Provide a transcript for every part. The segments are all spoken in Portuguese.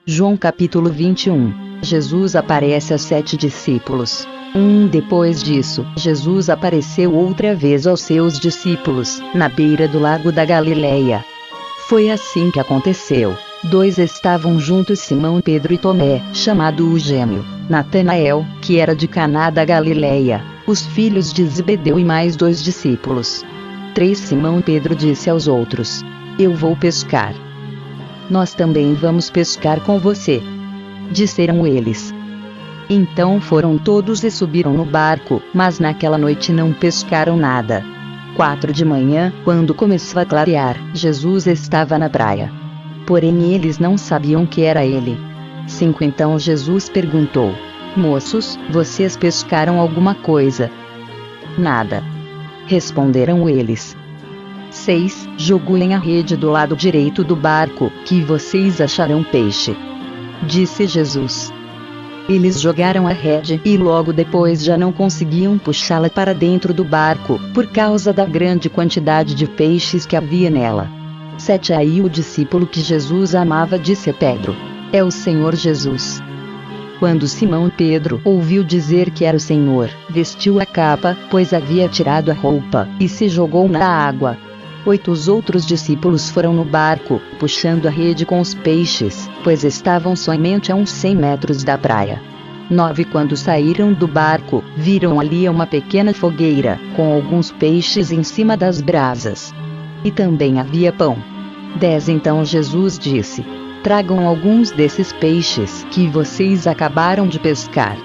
João capítulo 21. Jesus aparece a 7 discípulos. Depois disso, Jesus apareceu outra vez aos seus discípulos, na beira do lago da Galileia. Foi assim que aconteceu. 2 estavam juntos, Simão Pedro e Tomé, chamado o Gêmeo, Natanael, que era de Caná da Galileia, os filhos de Zebedeu e mais 2 discípulos. 3 Simão Pedro disse aos outros: Eu vou pescar. Nós também vamos pescar com você, disseram eles. Então foram todos e subiram no barco, mas naquela noite não pescaram nada. 4 de manhã, quando começou a clarear, Jesus estava na praia. Porém eles não sabiam que era ele. 5 Então Jesus perguntou: Moços, vocês pescaram alguma coisa? Nada, responderam eles. 6 Joguem a rede do lado direito do barco, que vocês acharão peixe, disse Jesus. Eles jogaram a rede e logo depois já não conseguiam puxá-la para dentro do barco, por causa da grande quantidade de peixes que havia nela. 7 Aí o discípulo que Jesus amava disse a Pedro: É o Senhor Jesus. Quando Simão Pedro ouviu dizer que era o Senhor, vestiu a capa, pois havia tirado a roupa, e se jogou na água. 8 Os outros discípulos foram no barco, puxando a rede com os peixes, pois estavam somente a uns 100 metros da praia. 9 Quando saíram do barco, viram ali uma pequena fogueira, com alguns peixes em cima das brasas. E também havia pão. 10 Então Jesus disse: Tragam alguns desses peixes que vocês acabaram de pescar.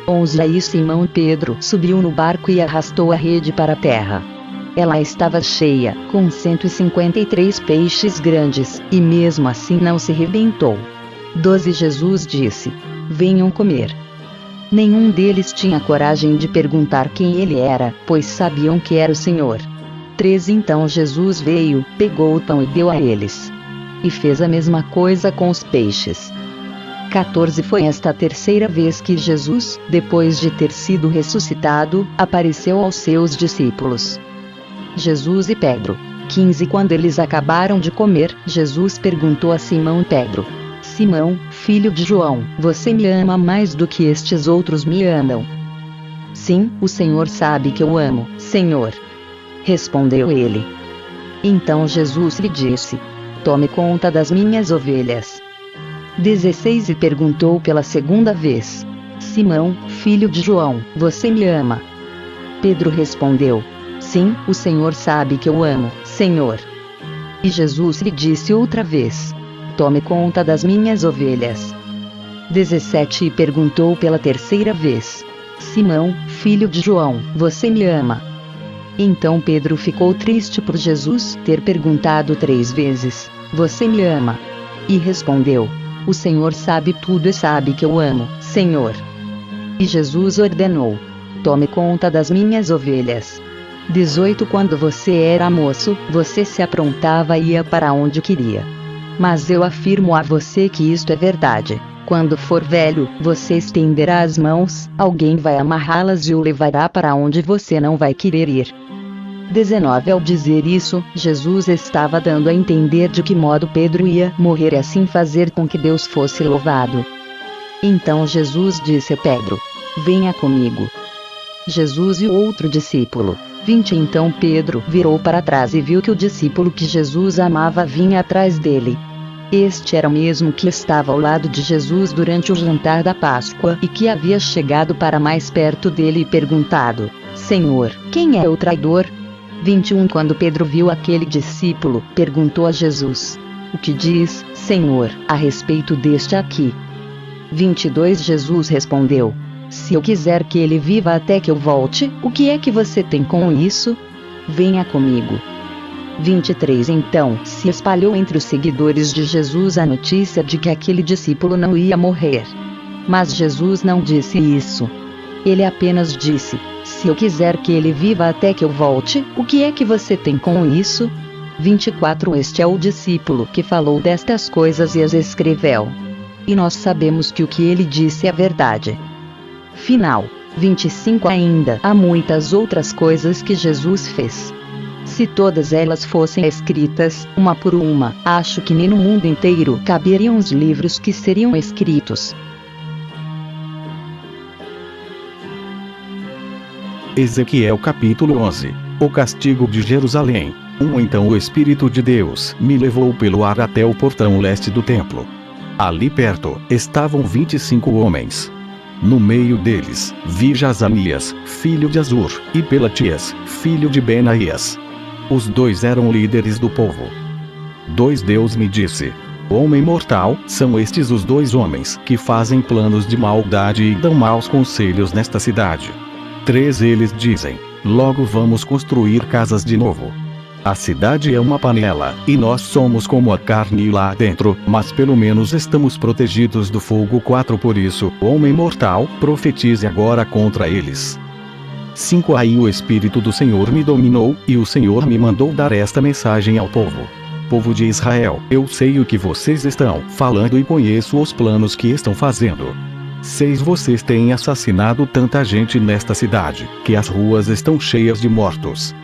11 Aí Simão Pedro subiu no barco e arrastou a rede para a terra. Ela estava cheia, com 153 peixes grandes, e mesmo assim não se rebentou. 12 Jesus disse: Venham comer. Nenhum deles tinha coragem de perguntar quem ele era, pois sabiam que era o Senhor. 13 Então Jesus veio, pegou o pão e deu a eles. E fez a mesma coisa com os peixes. 14 Foi esta a terceira vez que Jesus, depois de ter sido ressuscitado, apareceu aos seus discípulos. Jesus e Pedro. 15 Quando eles acabaram de comer, Jesus perguntou a Simão Pedro: Simão, filho de João, você me ama mais do que estes outros me amam? Sim, o Senhor sabe que eu amo, Senhor, respondeu ele. Então Jesus lhe disse: Tome conta das minhas ovelhas. 16 E perguntou pela segunda vez: Simão, filho de João, você me ama? Pedro respondeu: Sim, o Senhor sabe que eu amo, Senhor. E Jesus lhe disse outra vez: Tome conta das minhas ovelhas. 17 E perguntou pela terceira vez: Simão, filho de João, você me ama? Então Pedro ficou triste por Jesus ter perguntado 3 vezes: Você me ama? E respondeu: O Senhor sabe tudo e sabe que eu amo, Senhor. E Jesus ordenou: Tome conta das minhas ovelhas. 18 Quando você era moço, você se aprontava e ia para onde queria. Mas eu afirmo a você que isto é verdade: quando for velho, você estenderá as mãos, alguém vai amarrá-las e o levará para onde você não vai querer ir. 19 Ao dizer isso, Jesus estava dando a entender de que modo Pedro ia morrer e assim fazer com que Deus fosse louvado. Então Jesus disse a Pedro: Venha comigo. Jesus e o outro discípulo. 20 Então Pedro virou para trás e viu que o discípulo que Jesus amava vinha atrás dele. Este era o mesmo que estava ao lado de Jesus durante o jantar da Páscoa e que havia chegado para mais perto dele e perguntado: Senhor, quem é o traidor? 21 Quando Pedro viu aquele discípulo, perguntou a Jesus: O que diz, Senhor, a respeito deste aqui? 22 Jesus respondeu: Se eu quiser que ele viva até que eu volte, o que é que você tem com isso? Venha comigo. 23 Então se espalhou entre os seguidores de Jesus a notícia de que aquele discípulo não ia morrer. Mas Jesus não disse isso. Ele apenas disse: Se eu quiser que ele viva até que eu volte, o que é que você tem com isso? 24 Este é o discípulo que falou destas coisas e as escreveu. E nós sabemos que o que ele disse é verdade. Final. 25 Ainda há muitas outras coisas que Jesus fez. Se todas elas fossem escritas, uma por uma, acho que nem no mundo inteiro caberiam os livros que seriam escritos. Ezequiel capítulo 11. O castigo de Jerusalém. Então o Espírito de Deus me levou pelo ar até o portão leste do templo. Ali perto, estavam 25 homens. No meio deles, vi Jazanias, filho de Azur, e Pelatias, filho de Benaías. Os dois eram líderes do povo. Deus me disse: Homem mortal, são estes os dois homens que fazem planos de maldade e dão maus conselhos nesta cidade. 3 eles dizem: logo vamos construir casas de novo. A cidade é uma panela, e nós somos como a carne lá dentro, mas pelo menos estamos protegidos do fogo. 4 Por isso, homem mortal, profetize agora contra eles. 5 Aí o Espírito do Senhor me dominou, e o Senhor me mandou dar esta mensagem ao povo. Povo de Israel, eu sei o que vocês estão falando e conheço os planos que estão fazendo. 6 Vocês têm assassinado tanta gente nesta cidade, que as ruas estão cheias de mortos.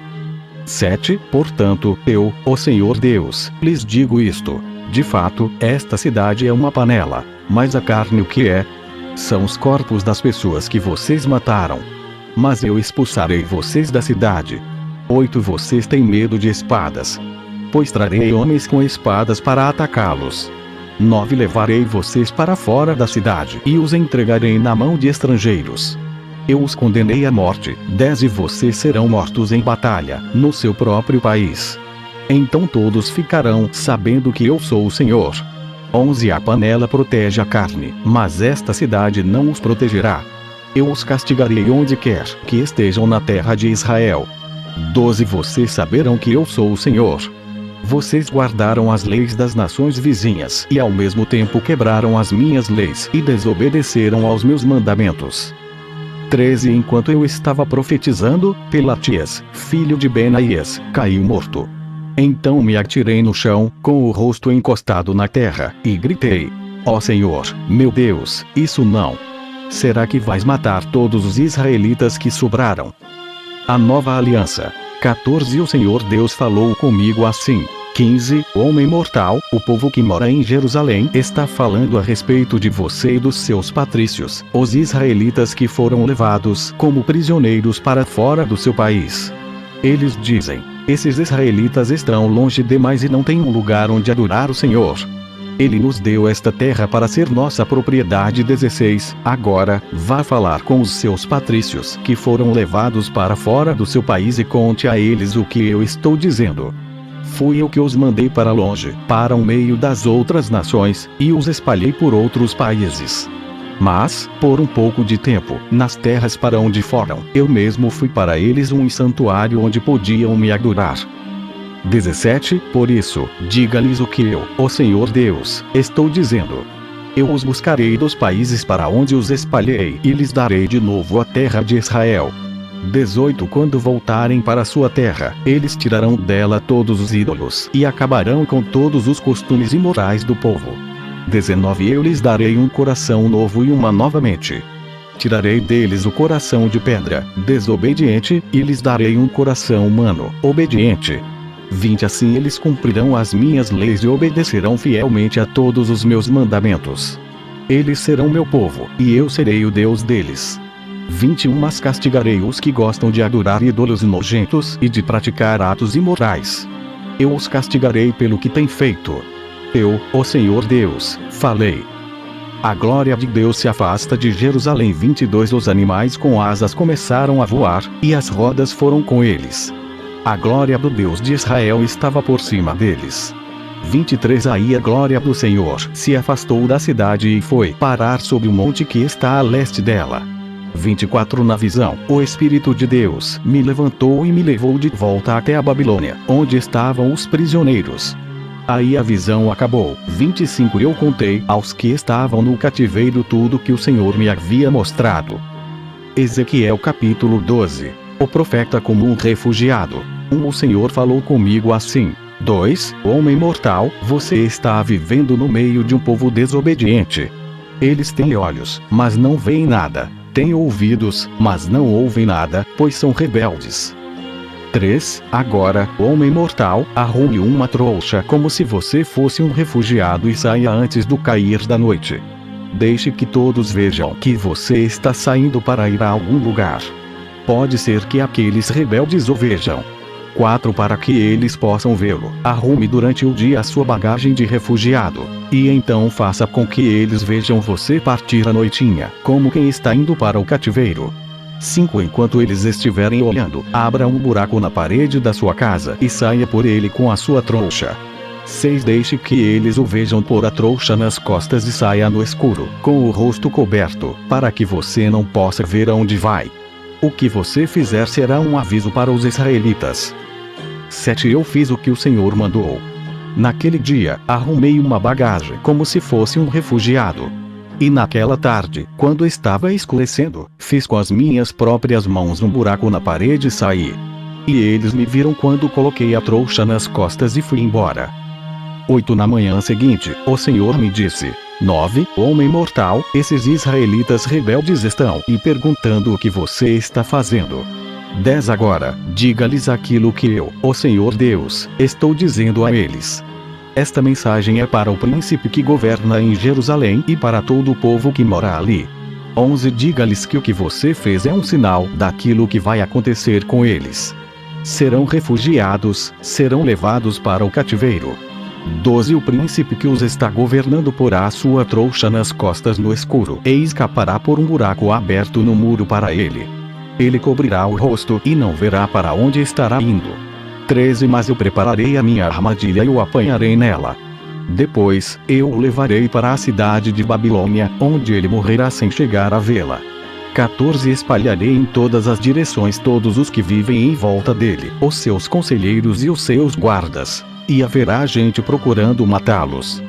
7 Portanto, eu, o Senhor Deus, lhes digo isto: de fato, esta cidade é uma panela, mas a carne o que é? São os corpos das pessoas que vocês mataram. Mas eu expulsarei vocês da cidade. 8 Vocês têm medo de espadas, pois trarei homens com espadas para atacá-los. 9 Levarei vocês para fora da cidade e os entregarei na mão de estrangeiros. Eu os condenei à morte. 10 E vocês serão mortos em batalha, no seu próprio país. Então todos ficarão sabendo que eu sou o Senhor. 11 A panela protege a carne, mas esta cidade não os protegerá. Eu os castigarei onde quer que estejam na terra de Israel. 12 Vocês saberão que eu sou o Senhor. Vocês guardaram as leis das nações vizinhas e ao mesmo tempo quebraram as minhas leis e desobedeceram aos meus mandamentos. 13 Enquanto eu estava profetizando, Pelatias, filho de Benaías, caiu morto. Então me atirei no chão, com o rosto encostado na terra, e gritei: ó Senhor, meu Deus, isso não! Será que vais matar todos os israelitas que sobraram? A nova aliança. 14 O Senhor Deus falou comigo assim: 15 Homem mortal, o povo que mora em Jerusalém está falando a respeito de você e dos seus patrícios, os israelitas que foram levados como prisioneiros para fora do seu país. Eles dizem: esses israelitas estão longe demais e não têm um lugar onde adorar o Senhor. Ele nos deu esta terra para ser nossa propriedade. 16 Agora, vá falar com os seus patrícios que foram levados para fora do seu país e conte a eles o que eu estou dizendo. Fui eu que os mandei para longe, para o meio das outras nações, e os espalhei por outros países. Mas, por um pouco de tempo, nas terras para onde foram, eu mesmo fui para eles um santuário onde podiam me adorar. 17 Por isso, diga-lhes o que eu, o Senhor Deus, estou dizendo. Eu os buscarei dos países para onde os espalhei e lhes darei de novo a terra de Israel. 18 Quando voltarem para sua terra, eles tirarão dela todos os ídolos e acabarão com todos os costumes imorais do povo. 19 Eu lhes darei um coração novo e uma nova mente. Tirarei deles o coração de pedra, desobediente, e lhes darei um coração humano, obediente. 20 Assim eles cumprirão as minhas leis e obedecerão fielmente a todos os meus mandamentos. Eles serão meu povo, e eu serei o Deus deles. 21 Mas castigarei os que gostam de adorar ídolos nojentos e de praticar atos imorais. Eu os castigarei pelo que têm feito. Eu, o Senhor Deus, falei. A glória de Deus se afasta de Jerusalém. 22 Os animais com asas começaram a voar, e as rodas foram com eles. A glória do Deus de Israel estava por cima deles. 23 Aí a glória do Senhor se afastou da cidade e foi parar sobre o monte que está a leste dela. 24 Na visão, o Espírito de Deus me levantou e me levou de volta até a Babilônia, onde estavam os prisioneiros. Aí a visão acabou. 25 Eu contei aos que estavam no cativeiro tudo que o Senhor me havia mostrado. Ezequiel capítulo 12. O profeta como um refugiado. O Senhor falou comigo assim: 2 Homem mortal, você está vivendo no meio de um povo desobediente. Eles têm olhos, mas não veem nada. Têm ouvidos, mas não ouvem nada, pois são rebeldes. 3. Agora, homem mortal, arrume uma trouxa como se você fosse um refugiado e saia antes do cair da noite. Deixe que todos vejam que você está saindo para ir a algum lugar. Pode ser que aqueles rebeldes o vejam. 4. Para que eles possam vê-lo, arrume durante o dia a sua bagagem de refugiado, e então faça com que eles vejam você partir à noitinha, como quem está indo para o cativeiro. 5. Enquanto eles estiverem olhando, abra um buraco na parede da sua casa e saia por ele com a sua trouxa. 6. Deixe que eles o vejam pôr a trouxa nas costas e saia no escuro, com o rosto coberto, para que você não possa ver aonde vai. O que você fizer será um aviso para os israelitas. 7. Eu fiz o que o Senhor mandou. Naquele dia, arrumei uma bagagem como se fosse um refugiado. E naquela tarde, quando estava escurecendo, fiz com as minhas próprias mãos um buraco na parede e saí. E eles me viram quando coloquei a trouxa nas costas e fui embora. 8. Na manhã seguinte, o Senhor me disse: 9. Homem mortal, esses israelitas rebeldes estão e perguntando o que você está fazendo. 10. Agora, diga-lhes aquilo que eu, o Senhor Deus, estou dizendo a eles. Esta mensagem é para o príncipe que governa em Jerusalém e para todo o povo que mora ali. 11. Diga-lhes que o que você fez é um sinal daquilo que vai acontecer com eles. Serão refugiados, serão levados para o cativeiro. 12. O príncipe que os está governando porá a sua trouxa nas costas no escuro e escapará por um buraco aberto no muro para ele. Ele cobrirá o rosto e não verá para onde estará indo. 13. Mas eu prepararei a minha armadilha e o apanharei nela. Depois, eu o levarei para a cidade de Babilônia, onde ele morrerá sem chegar a vê-la. 14. Espalharei em todas as direções todos os que vivem em volta dele, os seus conselheiros e os seus guardas, e haverá gente procurando matá-los.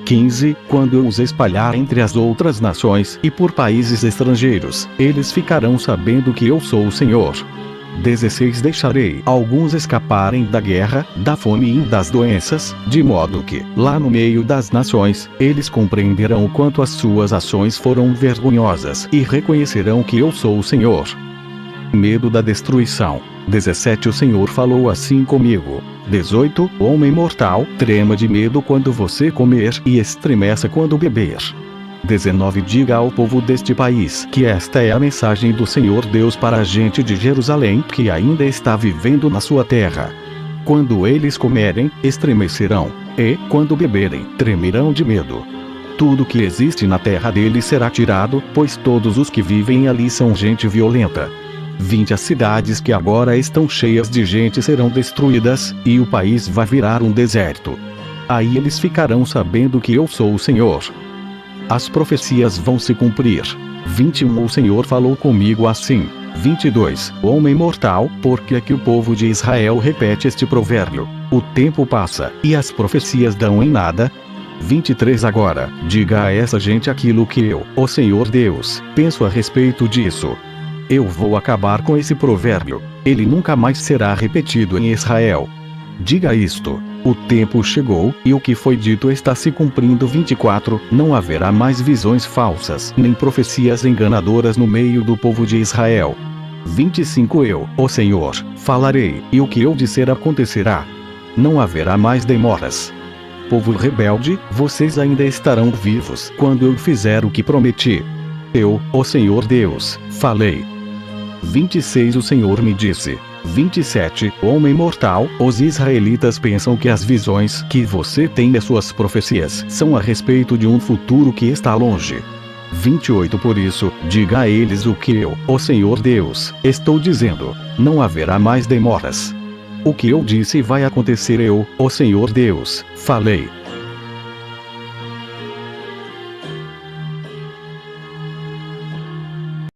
15. Quando eu os espalhar entre as outras nações e por países estrangeiros, eles ficarão sabendo que eu sou o Senhor. 16. Deixarei alguns escaparem da guerra, da fome e das doenças, de modo que, lá no meio das nações, eles compreenderão o quanto as suas ações foram vergonhosas e reconhecerão que eu sou o Senhor. Medo da destruição. 17. O Senhor falou assim comigo. 18. Homem mortal, trema de medo quando você comer e estremeça quando beber. 19. Diga ao povo deste país que esta é a mensagem do Senhor Deus para a gente de Jerusalém que ainda está vivendo na sua terra. Quando eles comerem, estremecerão, e, quando beberem, tremerão de medo. Tudo que existe na terra deles será tirado, pois todos os que vivem ali são gente violenta. 20. As cidades que agora estão cheias de gente serão destruídas, e o país vai virar um deserto. Aí eles ficarão sabendo que eu sou o Senhor. As profecias vão se cumprir. 21. O Senhor falou comigo assim. 22. Homem mortal, por que é que o povo de Israel repete este provérbio? O tempo passa, e as profecias dão em nada? 23. Agora, diga a essa gente aquilo que eu, o Senhor Deus, penso a respeito disso. Eu vou acabar com esse provérbio. Ele nunca mais será repetido em Israel. Diga isto. O tempo chegou, e o que foi dito está se cumprindo. 24. Não haverá mais visões falsas, nem profecias enganadoras no meio do povo de Israel. 25. Eu, o Senhor, falarei, e o que eu disser acontecerá. Não haverá mais demoras. Povo rebelde, vocês ainda estarão vivos quando eu fizer o que prometi. Eu, o Senhor Deus, falei. 26. O Senhor me disse. 27. Homem mortal, os israelitas pensam que as visões que você tem e suas profecias são a respeito de um futuro que está longe. 28. Por isso, diga a eles o que eu, o Senhor Deus, estou dizendo. Não haverá mais demoras. O que eu disse vai acontecer. Eu, o Senhor Deus, falei.